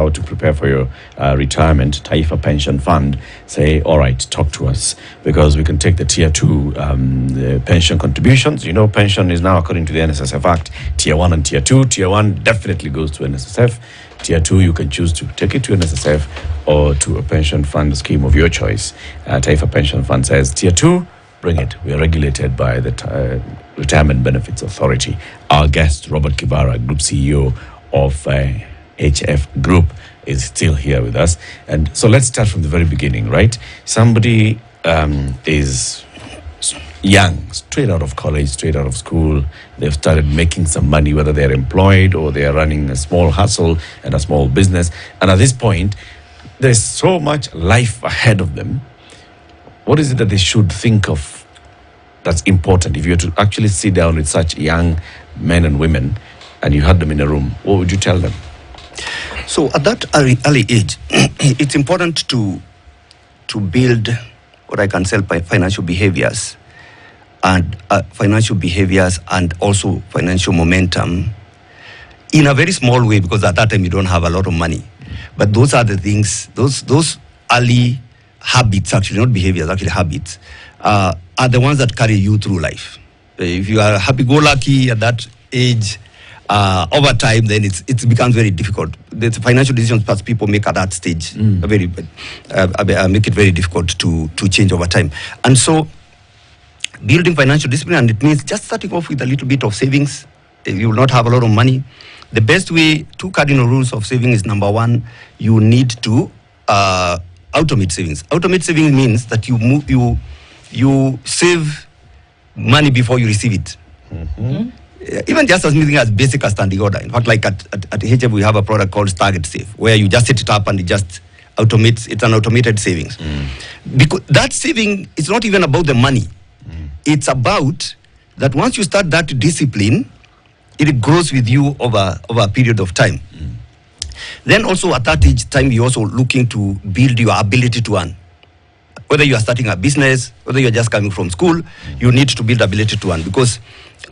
how to prepare for your retirement, Taifa Pension Fund, say, all right, talk to us, because we can take the Tier 2 the pension contributions. You know, pension is now, according to the NSSF Act, Tier 1 and Tier 2. Tier 1 definitely goes to NSSF. Tier 2, you can choose to take it to NSSF or to a pension fund scheme of your choice. Taifa Pension Fund says, Tier 2, bring it. We are regulated by the Retirement Benefits Authority. Our guest, Robert Kivara, Group CEO of HF Group, is still here with us. And so let's start from the very beginning, right? Somebody is young, straight out of college, straight out of school. They've started making some money, whether they're employed or they're running a small hustle and a small business. And at this point, there's so much life ahead of them. What is it that they should think of that's important? If you were to actually sit down with such young men and women and you had them in a room, what would you tell them? So at that early age, it's important to build what I can say by financial behaviors and also financial momentum in a very small way, because at that time you don't have a lot of money. But those are the things, those early habits, actually not behaviors, actually habits, are the ones that carry you through life. If you are happy-go-lucky at that age, over time, then it becomes very difficult. The financial decisions that people make at that stage make it very difficult to change over time. And so, building financial discipline, and it means just starting off with a little bit of savings. You will not have a lot of money. The best way, 2 cardinal rules of saving is, number 1, you need to automate savings. Automate saving means that you save money before you receive it. Mm-hmm. Even just as anything as basic as standing order. In fact, like at HF, we have a product called Target Save, where you just set it up and it just automates. It's an automated savings. Because that saving is not even about the money. It's about that once you start that discipline, it grows with you over a period of time. Then also at that age time, you're also looking to build your ability to earn. Whether you are starting a business, whether you're just coming from school, you need to build ability to earn, because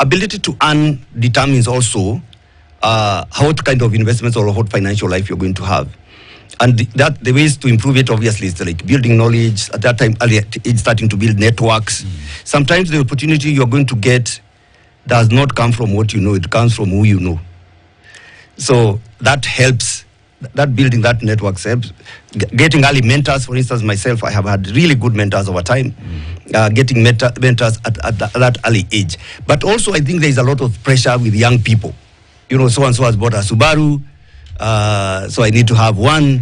ability to earn determines also what kind of investments or what financial life you're going to have. And the ways to improve it, obviously, is like building knowledge. At that time, early age, starting to build networks. Sometimes the opportunity you're going to get does not come from what you know, it comes from who you know. So that helps. That building that networks helps. Getting early mentors, for instance, myself, I have had really good mentors over time. Getting mentors at that early age. But also, I think there is a lot of pressure with young people. You know, so-and-so has bought a Subaru, so I need to have one.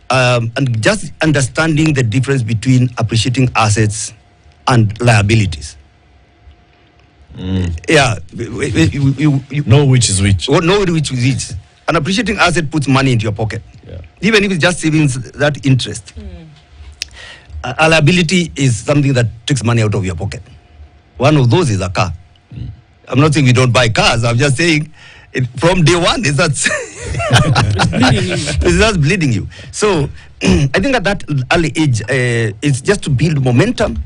And just understanding the difference between appreciating assets and liabilities. Yeah. You know which is which. Know which is which. An appreciating asset puts money into your pocket. Yeah. Even if it's just savings, that interest. A liability is something that takes money out of your pocket. One of those is a car. I'm not saying we don't buy cars. I'm just saying from day one, it's bleeding you. So I think at that early age, it's just to build momentum.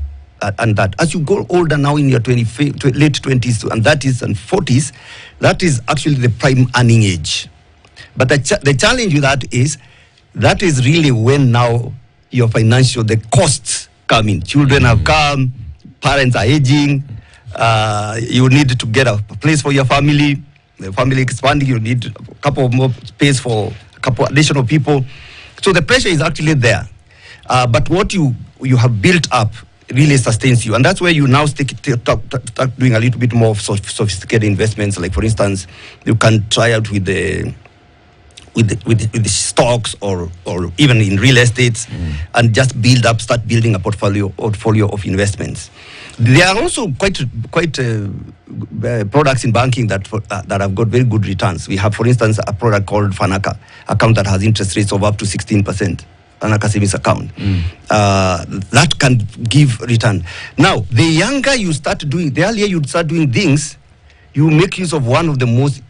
And that as you go older now in your late 20s and 30s and 40s, that is actually the prime earning age. But the challenge with that is really when now your the costs come in. Children have come, parents are aging, you need to get a place for your family, the family expanding, you need a couple more space for a couple additional people. So the pressure is actually there. But what you have built up really sustains you. And that's where you now start doing a little bit more sophisticated investments. Like, for instance, you can try out with the stocks or even in real estate and just start building a portfolio of investments. There are also quite products in banking that have got very good returns. We have, for instance, a product called Fanaka, account that has interest rates of up to 16%. Fanaka savings account. That can give return. Now, the younger you start doing, the earlier you start doing things, you make use of one of the most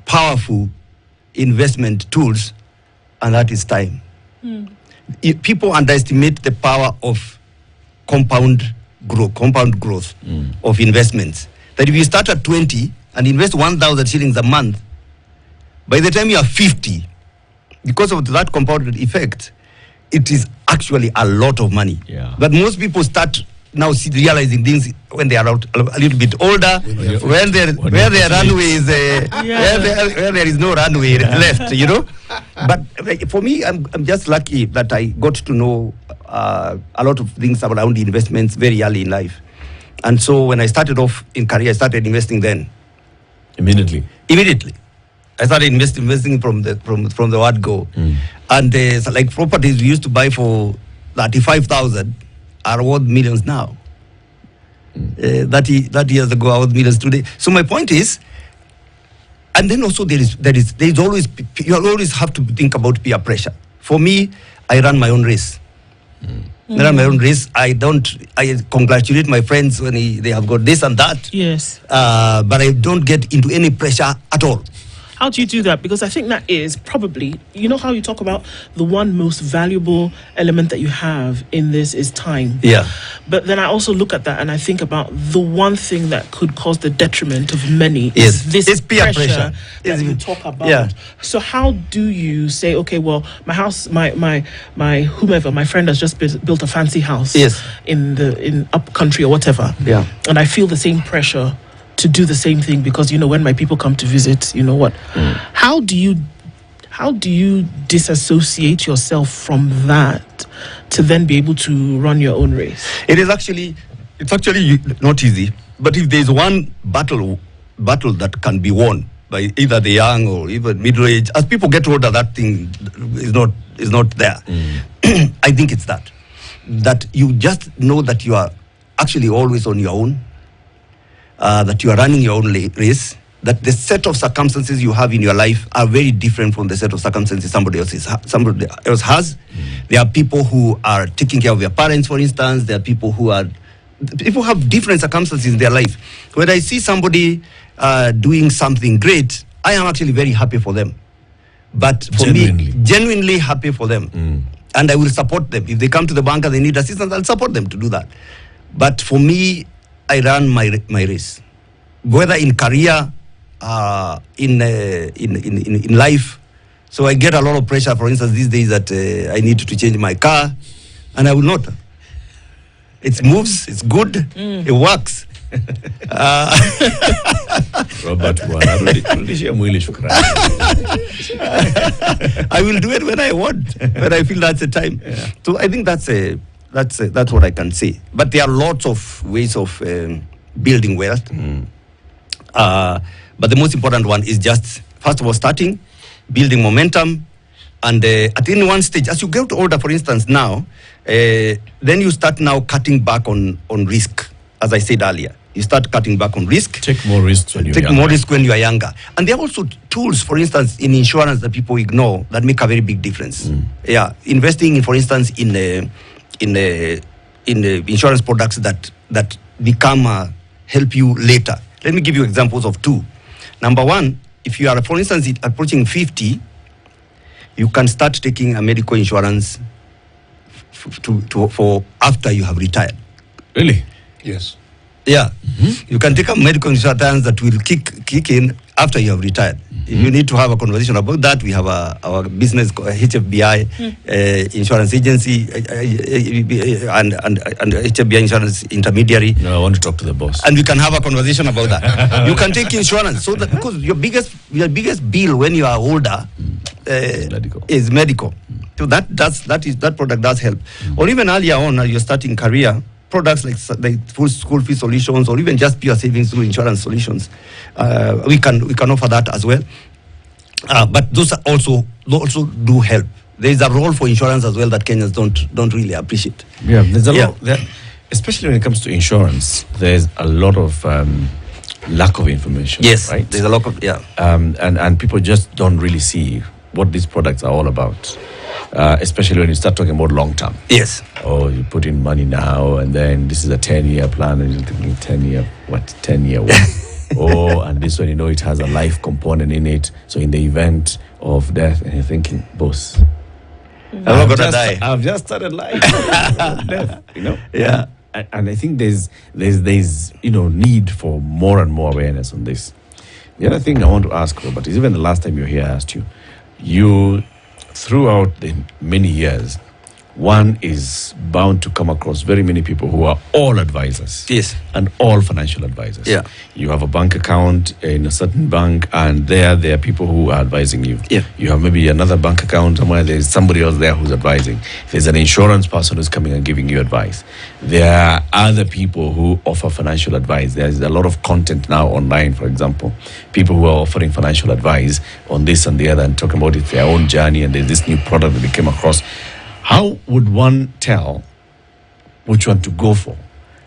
powerful investment tools, and that is time. People underestimate the power of compound growth of investments. That if you start at 20 and invest 1,000 shillings a month, by the time you are 50, because of that compounded effect, it is actually a lot of money. Yeah. But most people start now realizing things when they are out a little bit older, where their runway is, where there is no runway left, you know. But for me, I'm just lucky that I got to know a lot of things around investments very early in life. And so when I started off in career, I started investing then. Immediately. I started investing from the word go. And so like properties we used to buy for 35,000 are worth millions now. 30 years ago, are worth millions today. So my point is, and then also there is always, you always have to think about peer pressure. For me, I run my own race. I run my own race. I congratulate my friends when they have got this and that. Yes. But I don't get into any pressure at all. How do you do that? Because I think that is probably, you know how you talk about the one most valuable element that you have in this is time. Yeah. But then I also look at that and I think about the one thing that could cause the detriment of many Yes. is this It's peer pressure. that you talk about. Yeah. So how do you say, okay, well, my house, my whomever, my friend has just built a fancy house Yes. in up country or whatever. Yeah. And I feel the same pressure to do the same thing because, you know, when my people come to visit, you know what? How do you disassociate yourself from that to then be able to run your own race? It's actually not easy. But if there's one battle that can be won by either the young or even middle age, as people get older, that thing is not there. I think it's that you just know that you are actually always on your own. That you are running your own race, that the set of circumstances you have in your life are very different from the set of circumstances somebody else has. There are people who are taking care of their parents, for instance. There are people people have different circumstances in their life. When I see somebody doing something great, I am actually very happy for them. But for me, genuinely happy for them. And I will support them. If they come to the bank and they need assistance, I'll support them to do that. But for me, I run my race, whether in career, in life. So I get a lot of pressure. For instance, these days that I need to change my car, and I will not. It moves. It's good. It works. Robert, I will do it when I want, when I feel that's the time. Yeah. So I think that's what I can say. But there are lots of ways of building wealth. But the most important one is just, first of all, starting, building momentum, and at any one stage, as you get older, for instance, now, then you start now cutting back on risk. As I said earlier, you start cutting back on risk. Take more risks when you're Take younger. more risk when you are younger. And there are also tools, for instance, in insurance that people ignore that make a very big difference. Yeah, investing, for instance, in insurance products that become help you later. Let me give you examples of two. Number one, if you are, for instance, approaching 50, you can start taking a medical insurance for after you have retired. Really? Yes. Yeah, you can take a medical insurance that will kick in after you have retired. If you need to have a conversation about that, we have our business HFBI insurance agency and HFBI insurance intermediary. No, I want to talk to the boss. And we can have a conversation about that. You can take insurance so that because your biggest bill when you are older is medical. So that product does help. Or even earlier on, you're starting career. Products like full school fee solutions or even just pure savings through insurance solutions, we can offer that as well. But those also do help. There is a role for insurance as well that Kenyans don't really appreciate. Yeah, there's a lot. Especially when it comes to insurance, there's a lot of lack of information. Yes, right. There's a lot of and people just don't really see what these products are all about. Especially when you start talking about long term. Yes. Oh, you put in money now, and then this is a 10-year plan, and you're thinking 10-year what? Oh, and this one, it has a life component in it. So in the event of death, and you're thinking, boss, I'm not gonna die. I've just started life. Death, Yeah. And I think there's need for more and more awareness on this. The other thing I want to ask, Robert, is even the last time you were here, I asked you throughout the many years, one is bound to come across very many people who are all advisors. Yes. And all financial advisors. Yeah. You have a bank account in a certain bank, and there are people who are advising you. Yeah. You have maybe another bank account somewhere, there's somebody else there who's advising. There's an insurance person who's coming and giving you advice. There are other people who offer financial advice. There's a lot of content now online, for example. People who are offering financial advice on this and the other and talking about it, their own journey, and there's this new product that they came across. How would one tell which one to go for?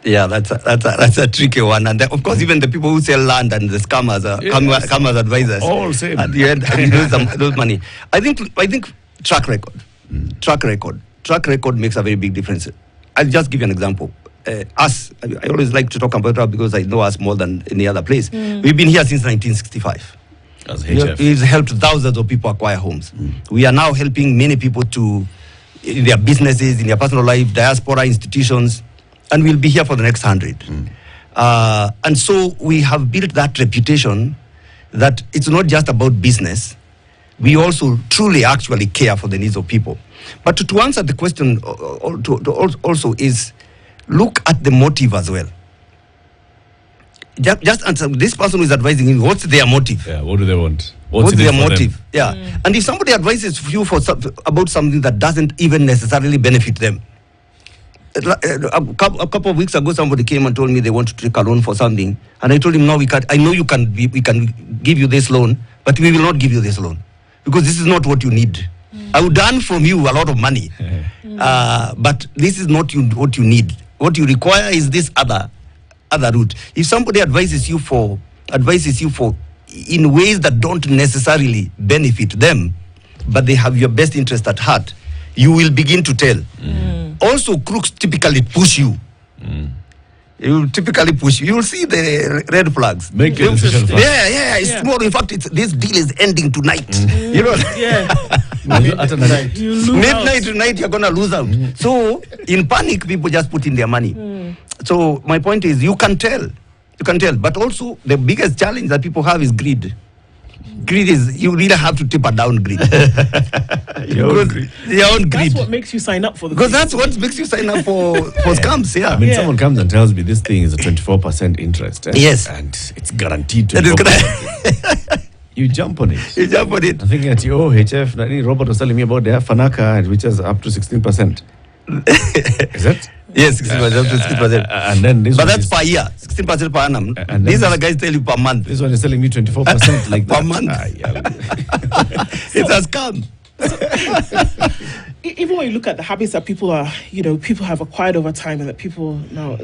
Yeah, that's a tricky one. And of course, even the people who sell land and the scammers come as advisors. All same. At the end, and lose money. I think track record. Track record makes a very big difference. I'll just give you an example. Us, I always like to talk about us because I know us more than any other place. We've been here since 1965. As HF. We've helped thousands of people acquire homes. We are now helping many people in their businesses, in their personal life, diaspora institutions, and we'll be here for the next 100. And so we have built that reputation that it's not just about business. We also truly actually care for the needs of people. But to answer the question also is look at the motive as well. Just answer, this person who is advising you, what's their motive? Yeah, what do they want? What's their motive? Yeah. And if somebody advises you about something that doesn't even necessarily benefit them. A couple of weeks ago, somebody came and told me they want to take a loan for something. And I told him, no, we can't. I know we can give you this loan, but we will not give you this loan. Because this is not what you need. I would earn from you a lot of money. But this is not what you need. What you require is this other route. If somebody advises you in ways that don't necessarily benefit them, but they have your best interest at heart, you will begin to tell. Also, crooks typically push you. You will typically push you. You will see the red flags. Make your decision fast. Yeah. It's more. In fact, this deal is ending tonight. You know. Midnight tonight, you're gonna lose out. So, in panic, people just put in their money. So, my point is, you can tell. But also, the biggest challenge that people have is greed. Greed is, you really have to taper down greed. Your own greed. That's what makes you sign up for the Because that's what makes you sign up for scams, yeah. I mean, someone comes and tells me this thing is a 24% interest. Yes. And it's guaranteed to be. You jump on it. I'm thinking at HF, Robert was telling me about their Fanaka, which is up to 16%. Is it? Yes, 16%, up to 16%. And then this but that's per year, 16% per annum. These are the guys tell you per month. This one is telling me 24% like per that. month. It's a scam. Even when you look at the habits that people have acquired over time, and that people now,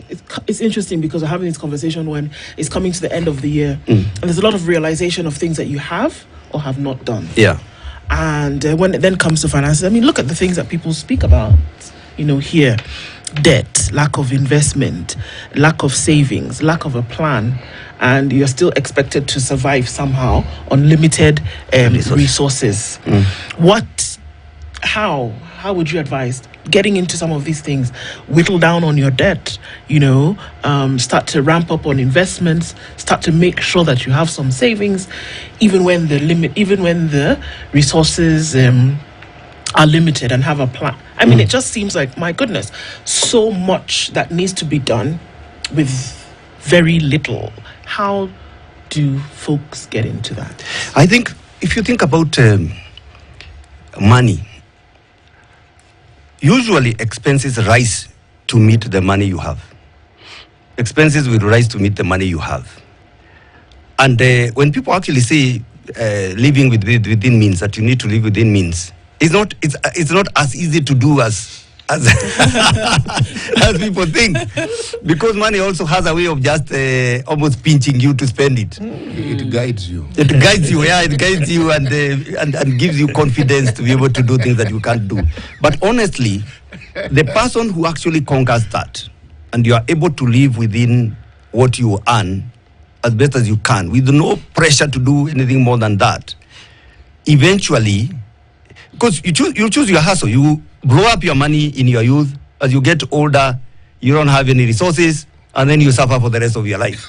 it's interesting because we're having this conversation when it's coming to the end of the year, and there's a lot of realization of things that you have or have not done. Yeah. And when it then comes to finances, I mean, look at the things that people speak about, here. Debt, lack of investment, lack of savings, lack of a plan, and you're still expected to survive somehow on limited resources. How would you advise getting into some of these things? Whittle down on your debt, start to ramp up on investments, start to make sure that you have some savings, even when the resources are limited, and have a plan. I mean, it just seems like, my goodness, so much that needs to be done with very little. How do folks get into that? I think if you think about money, usually expenses rise to meet the money you have. Expenses will rise to meet the money you have. And when people actually say living within means, that you need to live within means, it's not as easy to do as as people think, because money also has a way of just almost pinching you to spend it. It guides you. It guides you, yeah. It guides you and gives you confidence to be able to do things that you can't do. But honestly, the person who actually conquers that, and you are able to live within what you earn as best as you can, with no pressure to do anything more than that, eventually, because you choose your hustle, you blow up your money in your youth. As you get older, you don't have any resources, and then you suffer for the rest of your life.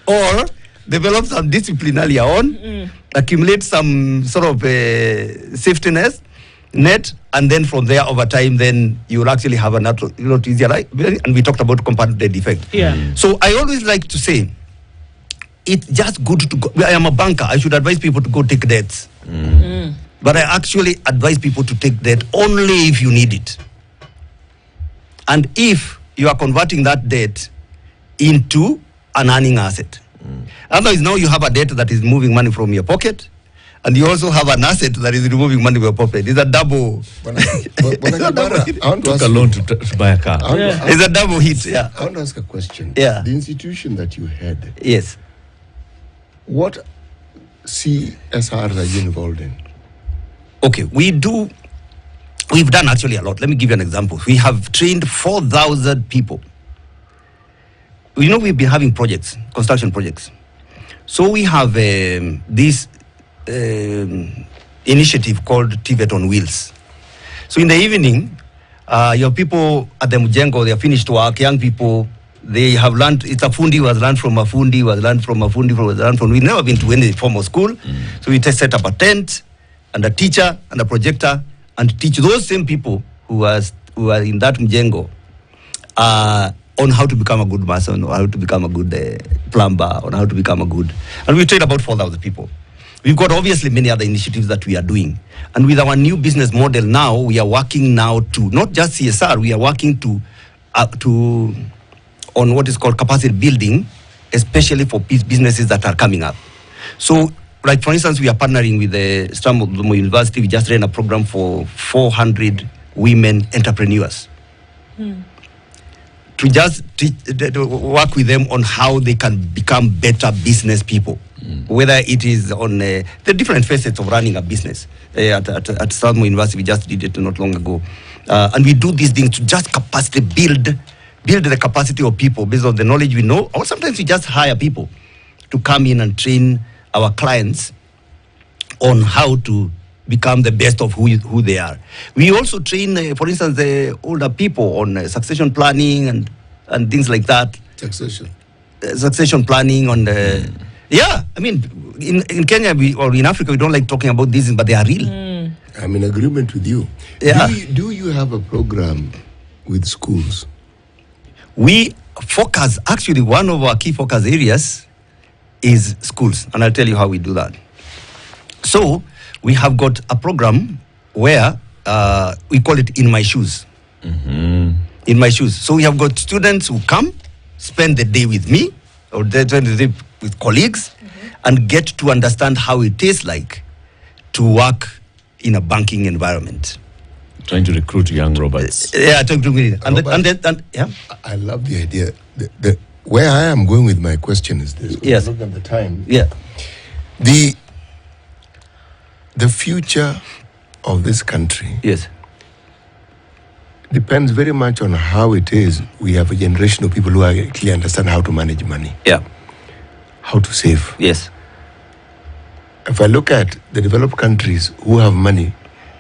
Or develop some discipline earlier on, accumulate some sort of safety net, and then from there over time, then you will actually have a lot easier life. And we talked about compound effect. Yeah. So I always like to say, it's just good to go. I am a banker. I should advise people to go take debts. But I actually advise people to take debt only if you need it. And if you are converting that debt into an earning asset. Otherwise, now you have a debt that is moving money from your pocket, and you also have an asset that is removing money from your pocket. It's a double. I want to Took ask a loan to buy a car. It's a double hit. Yeah. I want to ask a question. Yeah. The institution that you had, Yes. what CSRs are you involved in? Okay, we've done actually a lot. Let me give you an example. We have trained 4,000 people. You know, we've been having projects, construction projects. So we have this initiative called TVET on Wheels. So in the evening, your people at the Mujengo, they have finished work, young people, they have learned, it's a fundi who has learned from a fundi, who has learned from a fundi, who has learned from, we've never been to any formal school. So we just set up a tent and a teacher and a projector and teach those same people who are in that Mujengo on how to become a good mason, or how to become a good plumber, or how to become a good, and we train about 4,000 people. We've got obviously many other initiatives that we are doing. And with our new business model now, we are working now to, not just CSR, we are working on what is called capacity building, especially for businesses that are coming up. So, like for instance, we are partnering with the Stanford University. We just ran a program for 400 women entrepreneurs. To just to work with them on how they can become better business people. Whether it is on the different facets of running a business. At Stanford University, we just did it not long ago. And we do these things to just capacity build the capacity of people based on the knowledge we know. Or sometimes we just hire people to come in and train our clients on how to become the best of who they are. We also train, for instance, the older people on succession planning and things like that. Succession planning on the... Yeah, I mean, in Kenya or in Africa, we don't like talking about these, but they are real. I'm in agreement with you. Yeah. Do you have a program with schools? We focus, actually, one of our key focus areas is schools, and I'll tell you how we do that. So, we have got a program where we call it In My Shoes. In My Shoes. So, we have got students who come, spend the day with me, or they spend the day with colleagues, and get to understand how it is like to work in a banking environment. Trying to recruit young Roberts. Yeah, yeah. I love the idea. Where I am going with my question is this. Yes. Look at the time. Yeah. The future of this country, Yes. depends very much on how it is. We have a generation of people who actually understand how to manage money, Yeah. how to save. Yes. If I look at the developed countries who have money,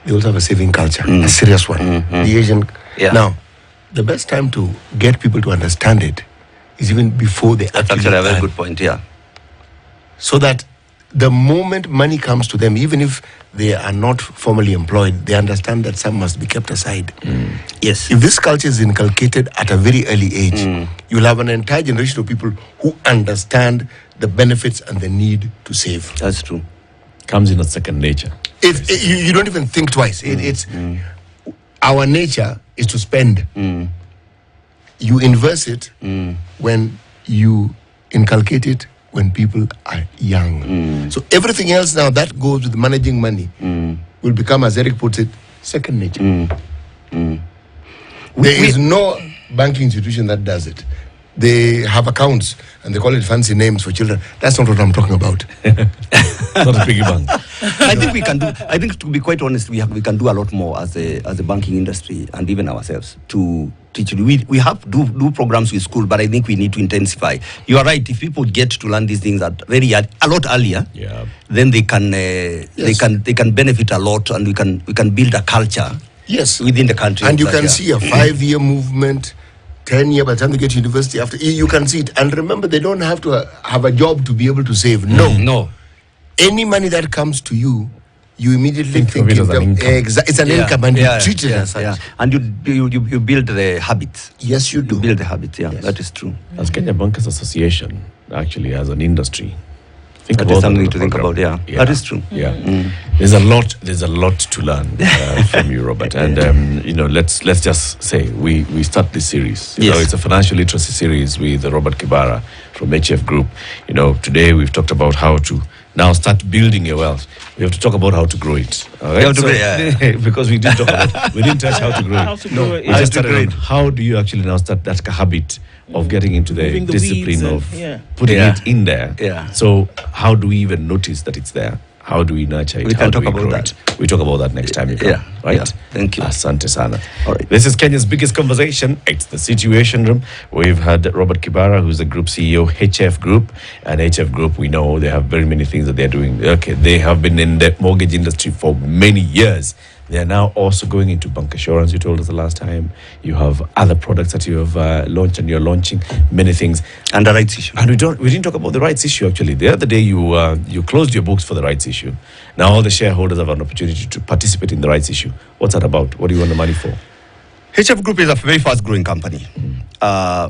they also have a saving culture, a serious one. The Asian. Yeah. Now, the best time to get people to understand it is even before they That's actually actually a very earn. good point, yeah. So that the moment money comes to them, even if they are not formally employed, they understand that some must be kept aside. Yes. If this culture is inculcated at a very early age, you'll have an entire generation of people who understand the benefits and the need to save. That's true. Comes in a second nature. You don't even think twice. It's our nature is to spend. You inverse it when you inculcate it when people are young. So everything else now that goes with managing money will become, as Eric puts it, second nature. There is no banking institution that does it. They have accounts and they call it fancy names for children. That's not what I'm talking about. Not a piggy bank. I think we can do. I think, to be quite honest, we can do a lot more as a banking industry and even ourselves to teach. We have do programs with school, but I think we need to intensify. You are right. If people get to learn these things a lot earlier, Yeah. then they can benefit a lot, and we can build a culture. Yes. Within the country. And you that, can yeah. see a 5-year movement, 10-year, by the time they get to university, after you can see it. And remember, they don't have to have a job to be able to save. No. any money that comes to you, you immediately Think of it as an income. it's an income, and you treat it as such. Yeah. And you build the habits. Yes, you do. You build the habits. Yeah, Yes. that is true. As Kenya Bankers Association, actually, as an industry, think That about is something that to think program. about. Yeah, that is true. Yeah, there's a lot to learn from you, Robert. And let's just say we start this series. You know, Yes. it's a financial literacy series with Robert Kibara from HF Group. You know, today we've talked about how to now start building your wealth. We have to talk about how to grow it. All right? How to grow it, because we didn't touch how to grow it. How to grow it, We yeah. just How to started grow on it. how do you actually now start that habit of getting into the Moving the discipline weeds and- of yeah. putting Yeah. it in there. Yeah. So how do we even notice that it's there? How do we nurture it? We How can do talk about grow that. it? We talk about that next time you come. Yeah. Right? Yeah. Thank you. Asante sana. All right. This is Kenya's biggest conversation. It's the Situation Room. We've had Robert Kibara, who's the group CEO, HF Group. And HF Group, we know they have very many things that they're doing. Okay, they have been in the mortgage industry for many years. They are now also going into bank assurance, you told us the last time. You have other products that you have launched, and you're launching many things. And the rights issue. And we didn't talk about the rights issue, actually. The other day, you closed your books for the rights issue. Now all the shareholders have an opportunity to participate in the rights issue. What's that about? What do you want the money for? HF Group is a very fast-growing company.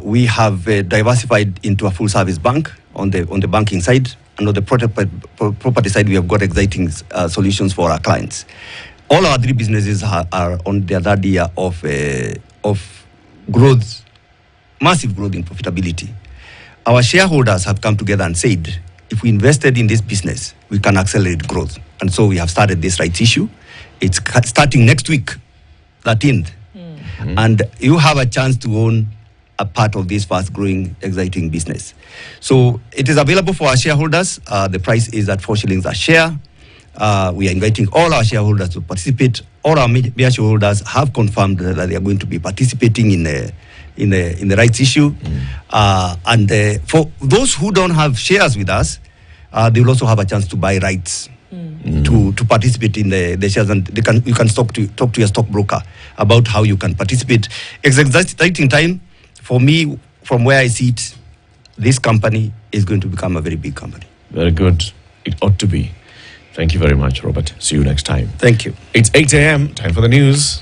We have diversified into a full-service bank on the banking side, and on the property side, we have got exciting solutions for our clients. All our three businesses are on their third year of growth, massive growth in profitability. Our shareholders have come together and said, if we invested in this business, we can accelerate growth. And so we have started this rights issue. It's starting next week, 13th. And you have a chance to own a part of this fast-growing, exciting business. So it is available for our shareholders. The price is at 4 shillings a share. We are inviting all our shareholders to participate. All our major shareholders have confirmed that they are going to be participating in the rights issue. For those who don't have shares with us, they will also have a chance to buy rights to participate in the shares, and you can talk to your stockbroker about how you can participate. It's an exciting time for me. From where I see it, this company is going to become a very big company. Very good. It ought to be. Thank you very much, Robert. See you next time. Thank you. It's 8 a.m. Time for the news.